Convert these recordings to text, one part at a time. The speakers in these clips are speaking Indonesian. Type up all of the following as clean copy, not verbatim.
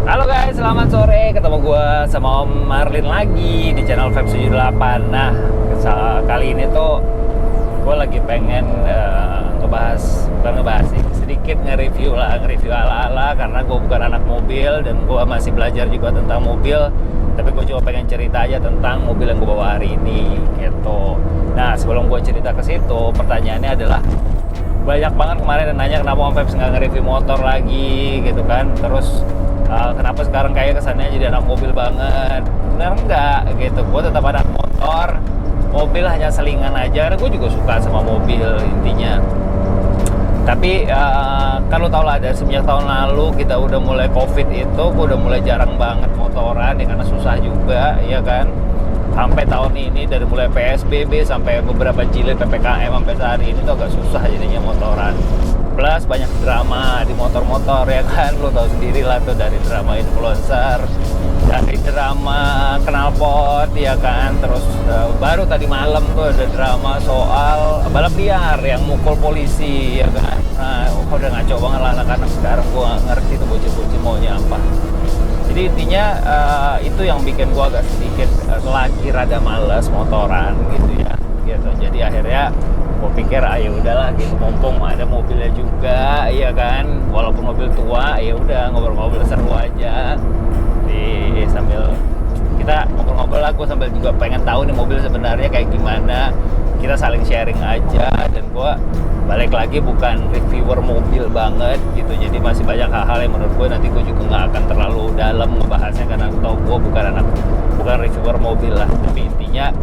Halo guys, selamat sore. Ketemu gue sama Om Marlin lagi di channel Vibe 78. Nah, kali ini tuh gue lagi pengen bukan ngebahas sih, sedikit nge-review ala-ala karena gue bukan anak mobil dan gue masih belajar juga tentang mobil. Tapi gue cuma pengen cerita aja tentang mobil yang gue bawa hari ini gitu. Nah, sebelum gue cerita ke situ, pertanyaannya adalah banyak banget kemarin yang nanya kenapa Om Vibes nggak nge-review motor lagi gitu kan. Terus kenapa sekarang kayak kesannya jadi anak mobil banget. Bener enggak gitu, gue tetap anak motor. Mobil hanya selingan aja, karena gue juga suka sama mobil intinya. Tapi kalau tau lah, dari semenjak tahun lalu kita udah mulai covid itu, gue udah mulai jarang banget motoran ya, karena susah juga ya kan. Sampai tahun ini dari mulai PSBB sampai beberapa jilid PPKM sampai saat ini tuh agak susah jadinya motoran. Plus banyak drama di motor-motor ya kan, lo tau sendiri lah tuh, dari drama influencer, dari drama knalpot ya kan. Terus baru tadi malam tuh ada drama soal balap liar yang mukul polisi ya kan. Nah, udah ngaco banget lah anak-anak sekarang, gue gak ngerti tuh bocil-bocil maunya apa. Jadi intinya itu yang bikin gue agak sedikit lagi rada males motoran gitu ya gitu. Jadi akhirnya gue pikir ayo udahlah gitu, mumpung ada mobilnya juga ya kan, walaupun mobil tua ya udah ngobrol-ngobrol seru aja di sambil kita ngobrol-ngobrol. Aku sambil juga pengen tahu nih mobil sebenarnya kayak gimana, kita saling sharing aja. Dan gue balik lagi bukan reviewer mobil banget gitu, jadi masih banyak hal-hal yang menurut gue nanti gue juga nggak akan terlalu dalam ngebahasnya karena tau gue bukan reviewer mobil lah. Tapi intinya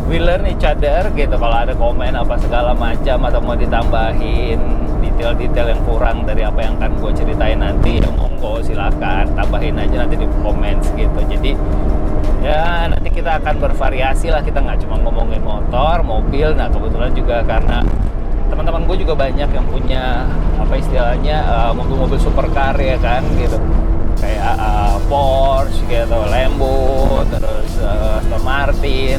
we learn each other gitu. Kalau ada komen apa segala macam atau mau ditambahin detail-detail yang kurang dari apa yang akan gue ceritain nanti, ya monggo silakan tambahin aja nanti di komen gitu. Jadi ya nanti kita akan bervariasi lah, kita nggak cuma ngomongin motor, mobil. Nah kebetulan juga karena teman-teman gue juga banyak yang punya apa istilahnya mobil-mobil supercar ya kan gitu, kayak Porsche gitu, Lambo, terus Aston Martin.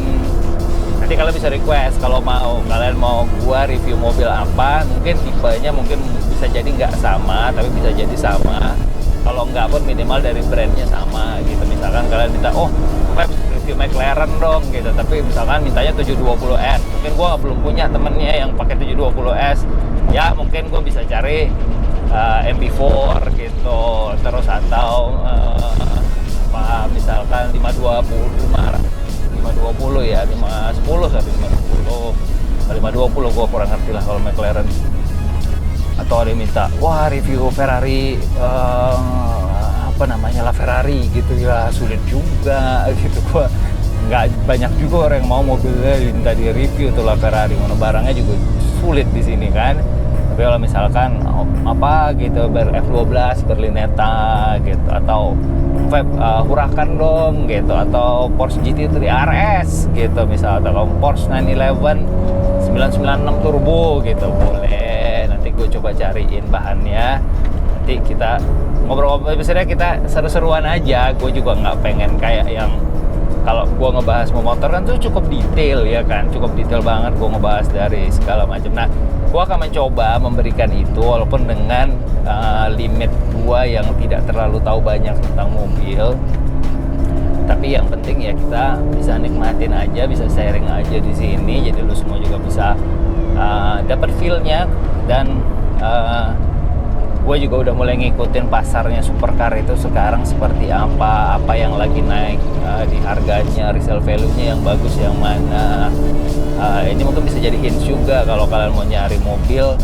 Nanti kalian bisa request kalau kalian mau gua review mobil apa, mungkin tipenya mungkin bisa jadi nggak sama tapi bisa jadi sama. Kalau nggak pun minimal dari brandnya sama gitu. Misalkan kalian minta review McLaren dong gitu, tapi misalkan mintanya 720S, mungkin gua belum punya temennya yang pakai 720S, ya mungkin gua bisa cari MB4 gitu. Terus atau misalkan 520 ya, 510 sampai 520 gue kurang ngerti lah kalau McLaren. Atau ada yang minta review Ferrari apa namanya lah, Ferrari gitu ya, sulit juga gitu. Gue nggak banyak juga orang yang mau mobilnya minta di review tuh lah Ferrari, mana barangnya juga sulit di sini kan. Tapi kalau misalkan apa gitu F12 Berlinetta gitu, atau Huracan dong gitu, atau Porsche GT3 RS gitu misalnya, atau Porsche 911 996 turbo gitu, boleh. Nanti gue coba cariin bahannya, nanti kita ngobrol-ngobrol. Biasanya kita seru-seruan aja. Gue juga nggak pengen kayak yang kalau gue ngebahas motor kan tuh cukup detail ya kan, cukup detail banget gue ngebahas dari segala macam. Nah, gue akan mencoba memberikan itu walaupun dengan limit gue yang tidak terlalu tahu banyak tentang mobil. Tapi yang penting ya kita bisa nikmatin aja, bisa sharing aja di sini. Jadi lu semua juga bisa dapat feel-nya. Dan gue juga udah mulai ngikutin pasarnya supercar itu sekarang seperti apa yang lagi naik di harganya, resale value-nya yang bagus yang mana. Ini mungkin bisa jadi hints juga kalau kalian mau nyari mobil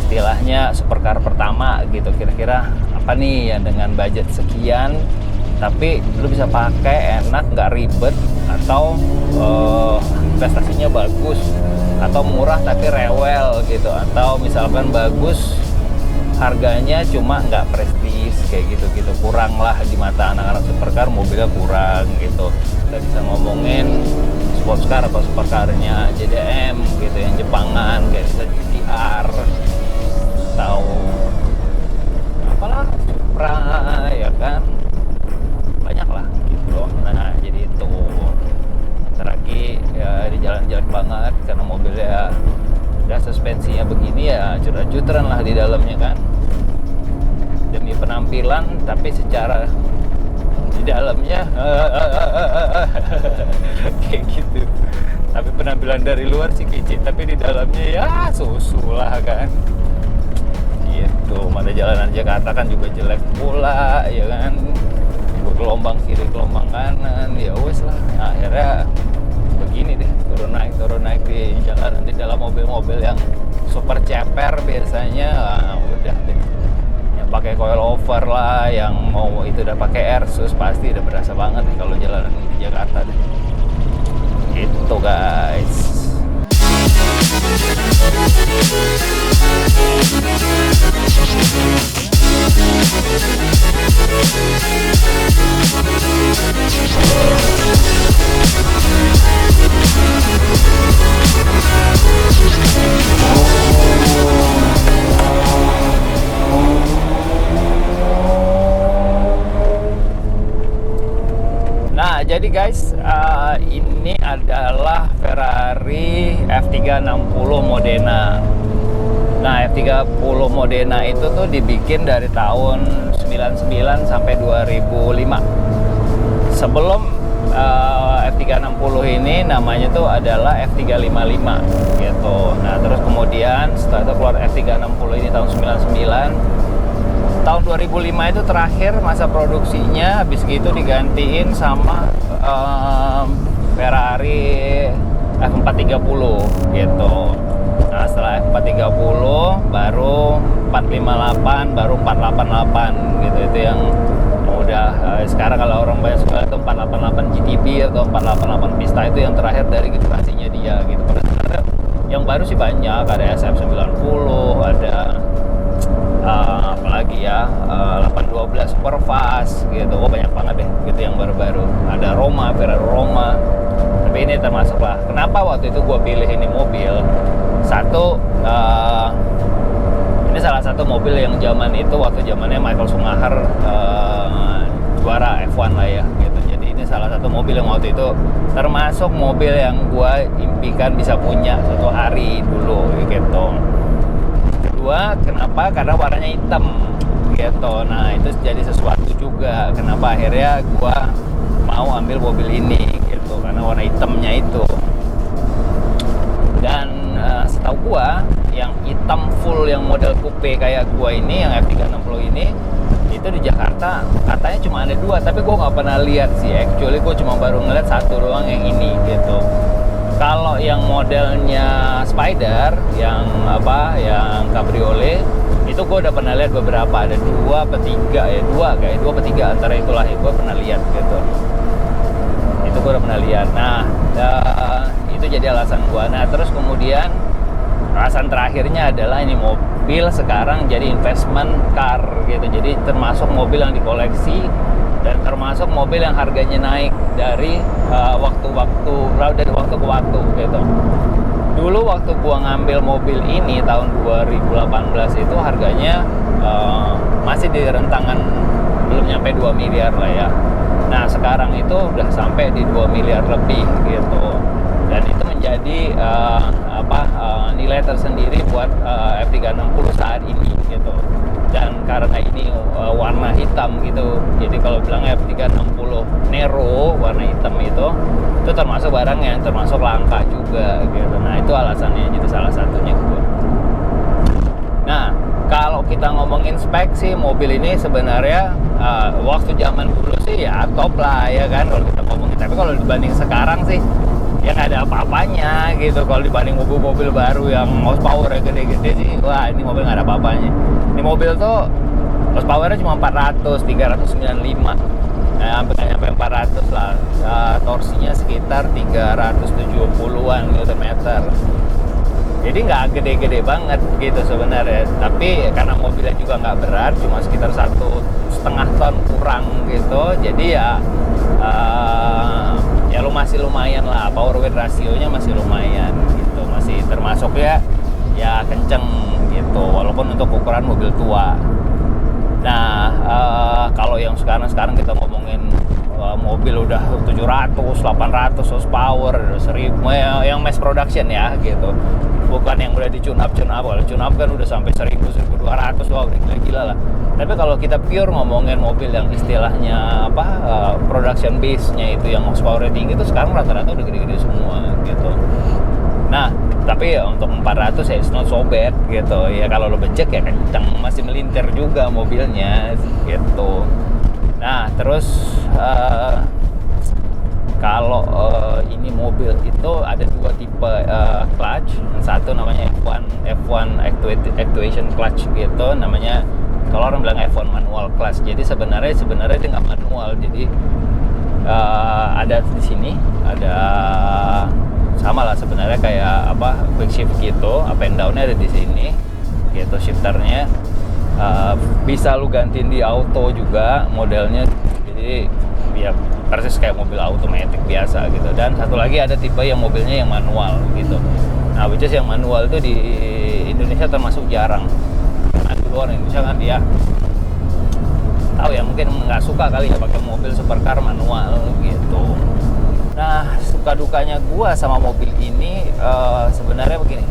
istilahnya supercar pertama gitu, kira-kira apa nih yang dengan budget sekian tapi lu bisa pakai enak, nggak ribet, atau investasinya bagus, atau murah tapi rewel gitu, atau misalkan bagus harganya cuma nggak prestis kayak gitu kurang lah di mata anak-anak supercar, mobilnya kurang gitu. Kita bisa ngomongin sports car atau supercarnya JDM gitu, yang Jepangan kayak bisa GTR atau apalah Supra ya kan, banyak lah gitu. Nah jadi itu lagi ya di jalan-jalan banget karena mobilnya udah suspensinya begini ya, cuter-cuteran lah di dalamnya kan. Demi penampilan tapi secara di dalamnya kayak gitu. Tapi penampilan dari luar sih kece, tapi di dalamnya ya susu lah kan gitu. Mana jalanan Jakarta kan juga jelek pula ya kan, gelombang kiri gelombang kanan, ya wes lah. Nah, akhirnya begini deh, turun naik di jalanan, di dalam mobil-mobil yang super ceper biasanya. Udah deh, yang pakai coilover lah, yang mau itu udah pakai Airsus, pasti udah berasa banget nih kalau jalanan di Jakarta deh. Gitu guys. Nah, jadi guys, ini adalah Ferrari F360 Modena. Nah, F360 Modena itu tuh dibikin dari tahun 99 sampai 2005. Sebelum F360 ini namanya tuh adalah F355 gitu. Nah, terus kemudian setelah itu keluar F360 ini tahun 99. Tahun 2005 itu terakhir masa produksinya, habis gitu digantiin sama Ferrari F430 gitu. Nah, setelah F430 baru 458, baru 488 gitu. Itu yang udah sekarang kalau orang banyak suka itu 488 GTB atau 488 Pista, itu yang terakhir dari generasinya dia gitu. Pada sebenarnya yang baru sih banyak, ada SF90, ada apalagi ya 812 Superfast gitu. Banyak banget deh gitu yang baru-baru. Ada Roma, Ferrari Roma, tapi ini termasuk lah. Kenapa waktu itu gue pilih ini mobil? Satu, ini salah satu mobil yang zaman itu, waktu zamannya Michael Schumacher juara F1 lah ya gitu. Jadi ini salah satu mobil yang waktu itu termasuk mobil yang gue impikan bisa punya suatu hari dulu gitu. Kedua, kenapa? Karena warnanya hitam gitu. Nah, itu jadi sesuatu juga kenapa akhirnya gua mau ambil mobil ini gitu, karena warna hitamnya itu. Dan setahu gua yang hitam full yang model coupe kayak gua ini, yang F360 ini, itu di Jakarta katanya cuma ada 2, tapi gua nggak pernah lihat sih. Actually gua cuma baru ngeliat 1 doang, yang ini gitu. Kalau yang modelnya Spider, yang cabriolet, itu gue udah pernah lihat beberapa, ada 2 atau 3 ya, 2 atau 3 antara itulah yang gue pernah lihat gitu. Itu gue udah pernah lihat. Nah, itu jadi alasan gue. Nah, terus kemudian alasan terakhirnya adalah ini mobil sekarang jadi investment car gitu. Jadi termasuk mobil yang dikoleksi dan termasuk mobil yang harganya naik dari waktu ke waktu gitu. Dulu waktu gua ngambil mobil ini tahun 2018 itu harganya masih di rentangan belum nyampe 2 miliar lah ya. Nah, sekarang itu udah sampai di 2 miliar lebih gitu. Dan itu menjadi nilai tersendiri buat F360 saat ini gitu. Dan karena ini warna hitam gitu, jadi kalau bilang F360 Nero warna hitam itu termasuk barang yang termasuk langka juga gitu. Nah, itu alasannya, jadi salah satunya gitu. Nah, kalau kita ngomongin spek sih, mobil ini sebenarnya waktu zaman dulu sih ya top lah ya kan kalau kita ngomongin. Tapi kalau dibanding sekarang sih ya nggak ada apa-apanya gitu. Kalau dibanding mobil-mobil baru yang horsepower gede-gede sih, wah ini mobil nggak ada apa-apanya. Ini mobil tuh horsepowernya cuma 400, 395. Nah, hampir nyampe 400 lah. Torsinya sekitar 370-an Nm. Jadi nggak gede-gede banget gitu sebenarnya. Tapi karena mobilnya juga nggak berat, cuma sekitar 1,5 ton kurang gitu. Jadi ya lu masih lumayan lah, power weight rasionya masih lumayan gitu, masih termasuk ya kenceng gitu, walaupun untuk ukuran mobil tua. Nah, kalau yang sekarang kita ngomongin mobil udah 700, 800 horsepower, 1000 yang mass production ya gitu, bukan yang udah di tune up. Kalau tune up kan udah sampai 1000, 1200, wah udah gila-gila lah. Tapi kalau kita pure ngomongin mobil yang istilahnya apa, production base-nya itu yang horsepower tinggi itu sekarang rata-rata udah gede-gede semua gitu. Nah, tapi ya untuk 400 ya it's not so bad gitu. Ya kalau lo becek ya kencang, masih melintir juga mobilnya gitu. Nah, terus kalau ini mobil itu ada dua tipe clutch. Satu namanya F1 actuation clutch gitu namanya. Kalau orang bilang F1 manual clutch. Jadi sebenarnya dia nggak manual. Jadi ada di sini ada sama lah sebenarnya kayak apa quick shift gitu, up and down-nya ada di sini gitu shifternya. Bisa lu gantiin di auto juga modelnya. Jadi ya persis kayak mobil automatic biasa gitu. Dan satu lagi ada tipe yang mobilnya yang manual gitu. Nah, which is yang manual itu di Indonesia termasuk jarang. Nah, di luar Indonesia kan dia tahu ya mungkin nggak suka kali ya pakai mobil supercar manual gitu. Nah, suka dukanya gua sama mobil ini sebenarnya begini.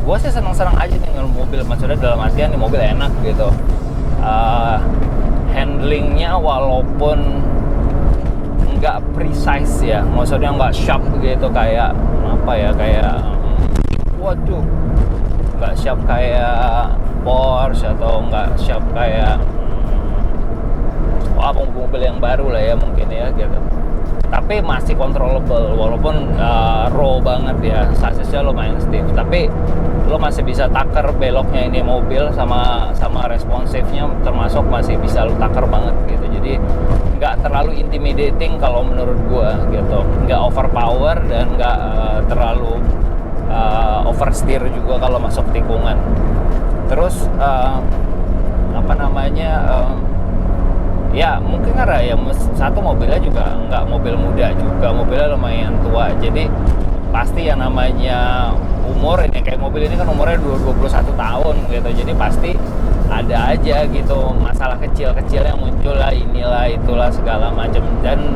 Gua sih senang-senang aja nih dengan mobil, maksudnya dalam artian nih mobil enak gitu. Handlingnya walaupun nggak precise ya, maksudnya nggak sharp gitu kayak apa ya, kayak waduh, nggak sharp kayak Porsche atau nggak sharp kayak mobil yang baru lah ya mungkin ya gitu. Tapi masih controllable walaupun raw banget ya, sasisnya lumayan stiff, tapi lo masih bisa taker beloknya ini mobil sama responsifnya termasuk masih bisa lo taker banget gitu. Jadi nggak terlalu intimidating kalau menurut gua gitu, nggak overpower dan nggak terlalu oversteer juga kalau masuk tikungan. Terus apa namanya, ya mungkin karena ya satu mobilnya juga nggak mobil muda juga, mobilnya lumayan tua, jadi pasti yang namanya umur ini kayak mobil ini kan umurnya 21 tahun gitu, jadi pasti ada aja gitu masalah kecil-kecil yang muncul lah, inilah itulah segala macam. Dan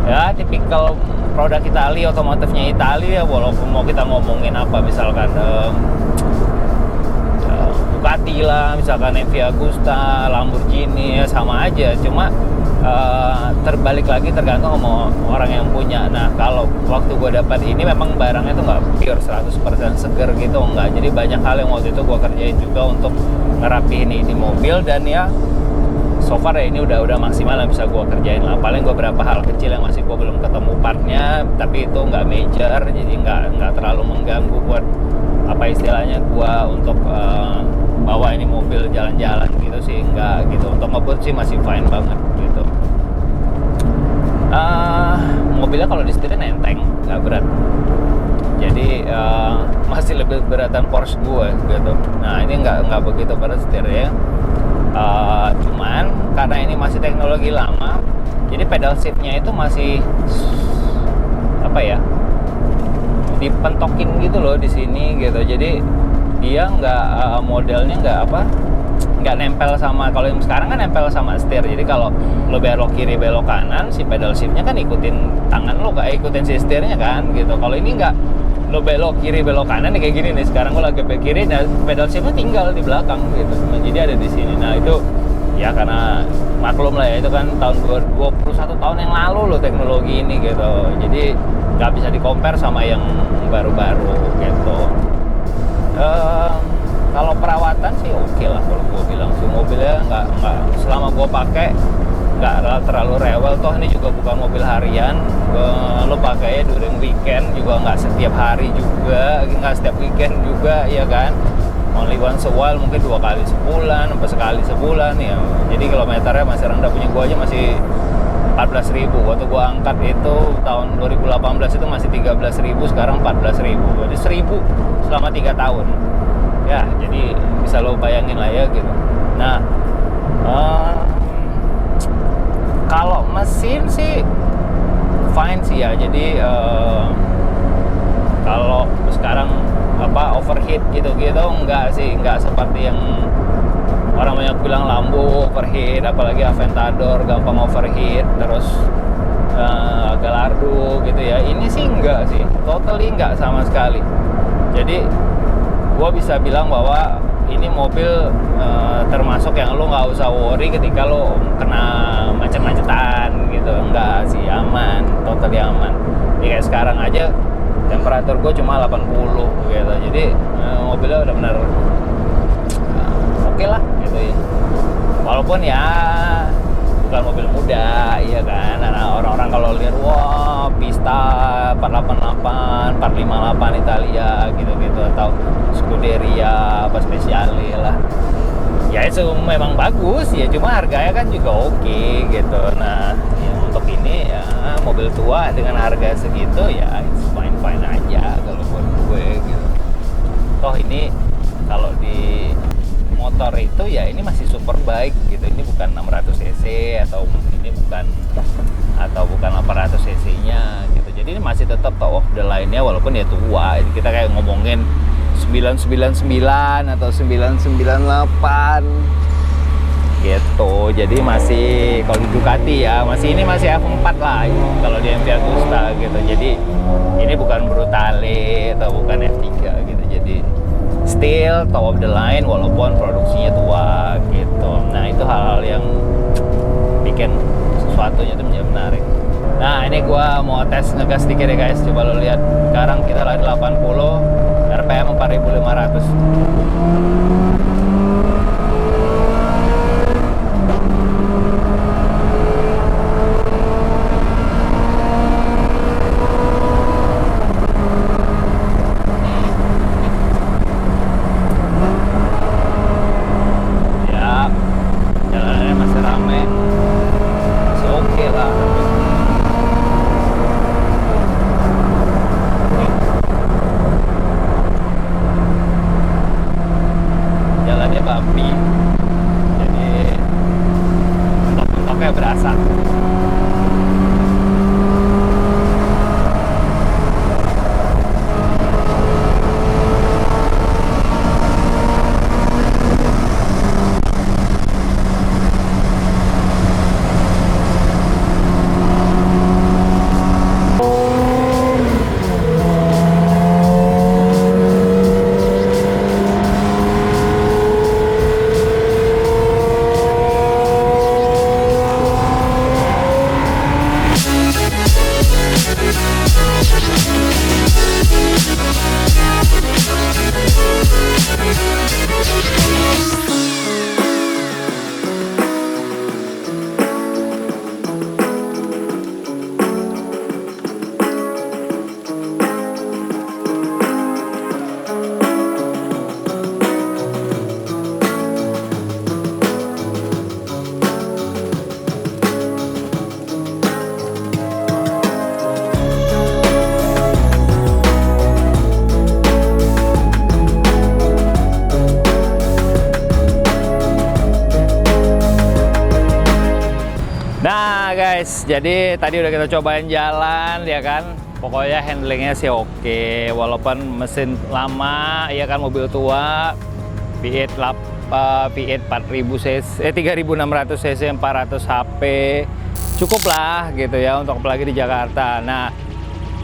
ya tipikal produk Italia, otomotifnya Italia, walaupun mau kita ngomongin apa misalkan Ducati lah, misalkan MV Agusta, Lamborghini, ya sama aja, cuma terbalik lagi tergantung sama orang yang punya. Nah, kalau waktu gue dapat ini memang barangnya tuh nggak pure 100% seger gitu, enggak. Jadi banyak hal yang waktu itu gue kerjain juga untuk ngerapihin ini mobil, dan ya so far ya ini udah maksimal yang bisa gue kerjain lah. Paling beberapa hal kecil yang masih gue belum ketemu partnya, tapi itu nggak major, jadi nggak terlalu mengganggu buat apa istilahnya gue untuk bawa ini mobil jalan-jalan gitu sih, enggak gitu. Untuk ngebut sih masih fine banget gitu. Mobilnya kalau disetirin enteng, nggak berat. Jadi masih lebih beratan Porsche gue gitu. Nah, ini nggak begitu pada setirnya. Cuman karena ini masih teknologi lama, jadi pedal shiftnya itu masih apa ya, dipentokin gitu loh di sini gitu. Jadi dia nggak modelnya nggak nempel sama, kalau yang sekarang kan nempel sama setir. Jadi kalau lo belok kiri belok kanan, si pedal shiftnya kan ikutin tangan lo, kayak ikutin si setirnya kan gitu. Kalau ini nggak, lo belok kiri belok kanan nih kayak gini nih, sekarang gue lagi belok kiri, nah pedal shiftnya tinggal di belakang gitu, jadi ada di sini. Nah itu ya karena maklum lah ya, itu kan tahun 21 tahun yang lalu lo teknologi ini gitu, jadi nggak bisa di-compare sama yang baru-baru gitu. Kalau perawatan sih oke lah kalau gue bilang sih, mobilnya nggak selama gue pakai nggak terlalu rewel. Toh ini juga bukan mobil harian, lo pakainya during weekend juga, nggak setiap hari juga, nggak setiap weekend juga ya kan, only once a while, mungkin 2 kali sebulan sampai sekali sebulan ya. Jadi kilometernya masih rendah, punya gue aja masih 14.000. Waktu gue angkat itu tahun 2018 itu masih 13.000, sekarang 14.000, jadi 1.000 selama 3 tahun ya. Jadi bisa lo bayangin lah ya gitu. Nah, kalau mesin sih fine sih ya. Jadi kalau sekarang overheat gitu-gitu enggak sih, enggak seperti yang orang banyak bilang Lambo overheat, apalagi Aventador gampang overheat, terus Gallardo gitu ya. Ini sih enggak sih, totally enggak sama sekali. Jadi gua bisa bilang bahwa ini mobil termasuk yang lo nggak usah worry ketika lo kena macet-macetan gitu. Enggak sih, aman, totally aman. Jadi kayak sekarang aja temperatur gue cuma 80 gitu. Jadi mobilnya udah benar oke lah gitu ya. Walaupun ya bukan mobil muda, iya kan. Nah, orang-orang kalau lihat wah Pista 488, 458 Italia gitu-gitu atau Scuderia apa Speciale lah. Ya itu memang bagus ya, cuma harganya kan juga oke gitu. Nah, ya untuk ini ya mobil tua dengan harga segitu ya it's fine-fine aja kalau buat gue gitu. Toh ini kalau di motor itu ya ini masih superbike gitu. Ini bukan 600 cc atau ini bukan 800 cc-nya gitu. Jadi ini masih tetap top of the line-nya walaupun ya tua. Ini kita kayak ngomongin 999 atau 998 gitu. Jadi masih kalau di Ducati ya ini masih F4 lah kalau di MV Agusta gitu. Jadi ini bukan Brutale atau bukan F3 gitu. Jadi still top of the line walaupun produksinya tua gitu. Nah itu hal-hal yang bikin sesuatunya itu menjadi menarik. Nah ini gua mau tes ngegas dikit ya guys. Coba lo lihat sekarang kita lari 80 RPM 4500. Berasa. Nah guys, jadi tadi udah kita cobain jalan ya kan. Pokoknya handlingnya sih oke. Walaupun mesin lama ya kan, mobil tua, V8 V8 4000 cc, 3600 cc, 400 HP. Cukup lah gitu ya untuk apalagi di Jakarta. Nah,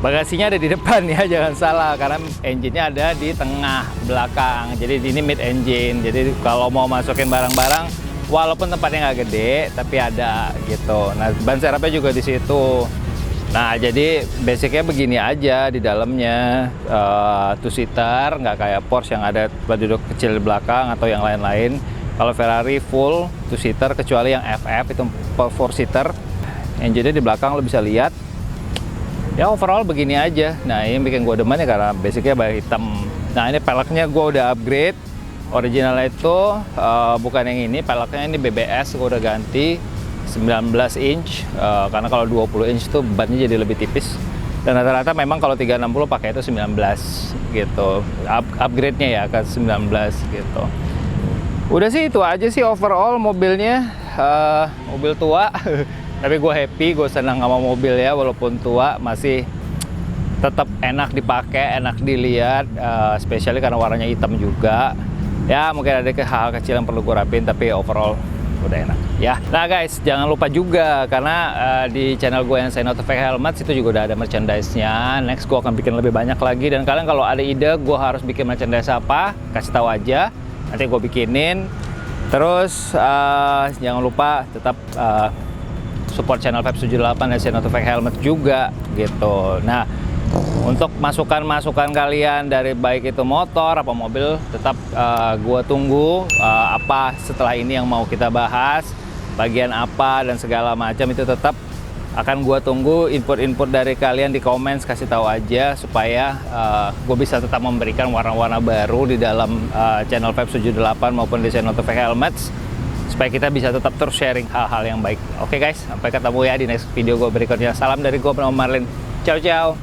bagasinya ada di depan ya, jangan salah, karena engine-nya ada di tengah belakang. Jadi ini mid engine. Jadi kalau mau masukin barang-barang, walaupun tempatnya nggak gede, tapi ada gitu. Nah, ban serepnya juga di situ. Nah, jadi basicnya begini aja di dalamnya, two seater, nggak kayak Porsche yang ada tempat duduk kecil di belakang atau yang lain-lain. Kalau Ferrari full two seater, kecuali yang FF itu four seater. Engine-nya di belakang lo bisa lihat. Ya overall begini aja. Nah, ini bikin gue demen ya karena basicnya banyak hitam. Nah, ini peleknya gue udah upgrade. Originalnya itu bukan yang ini, peleknya ini BBS gue udah ganti 19 inch, karena kalau 20 inch tuh bannya jadi lebih tipis. Dan rata-rata memang kalau 360 pakai itu 19 gitu. Upgrade-nya ya ke 19 gitu. Udah sih itu aja sih overall mobilnya, mobil tua. Tapi gue happy, gue senang sama mobil ya, walaupun tua masih tetap enak dipakai, enak dilihat, especially karena warnanya hitam juga. Ya mungkin ada hal kecil yang perlu gue rapin, tapi overall udah enak ya. Nah guys, jangan lupa juga karena di channel gue yang Say No to Fake Helmets itu juga udah ada merchandise-nya. Next gue akan bikin lebih banyak lagi, dan kalian kalau ada ide gue harus bikin merchandise apa, kasih tahu aja. nanti gue bikinin. Terus jangan lupa tetap support channel Vibe 78 dan channel Tufek Helmet juga gitu. Nah, untuk masukan-masukan kalian dari baik itu motor apa mobil, tetap gue tunggu apa setelah ini yang mau kita bahas, bagian apa dan segala macam itu tetap akan gue tunggu input-input dari kalian di komen, kasih tahu aja supaya gue bisa tetap memberikan warna-warna baru di dalam channel Vibe 78 maupun di channel Tufek Helmets, supaya kita bisa tetap terus sharing hal-hal yang baik. Oke guys, sampai ketemu ya di next video gue berikutnya. Salam dari gue, Marlin. Ciao ciao.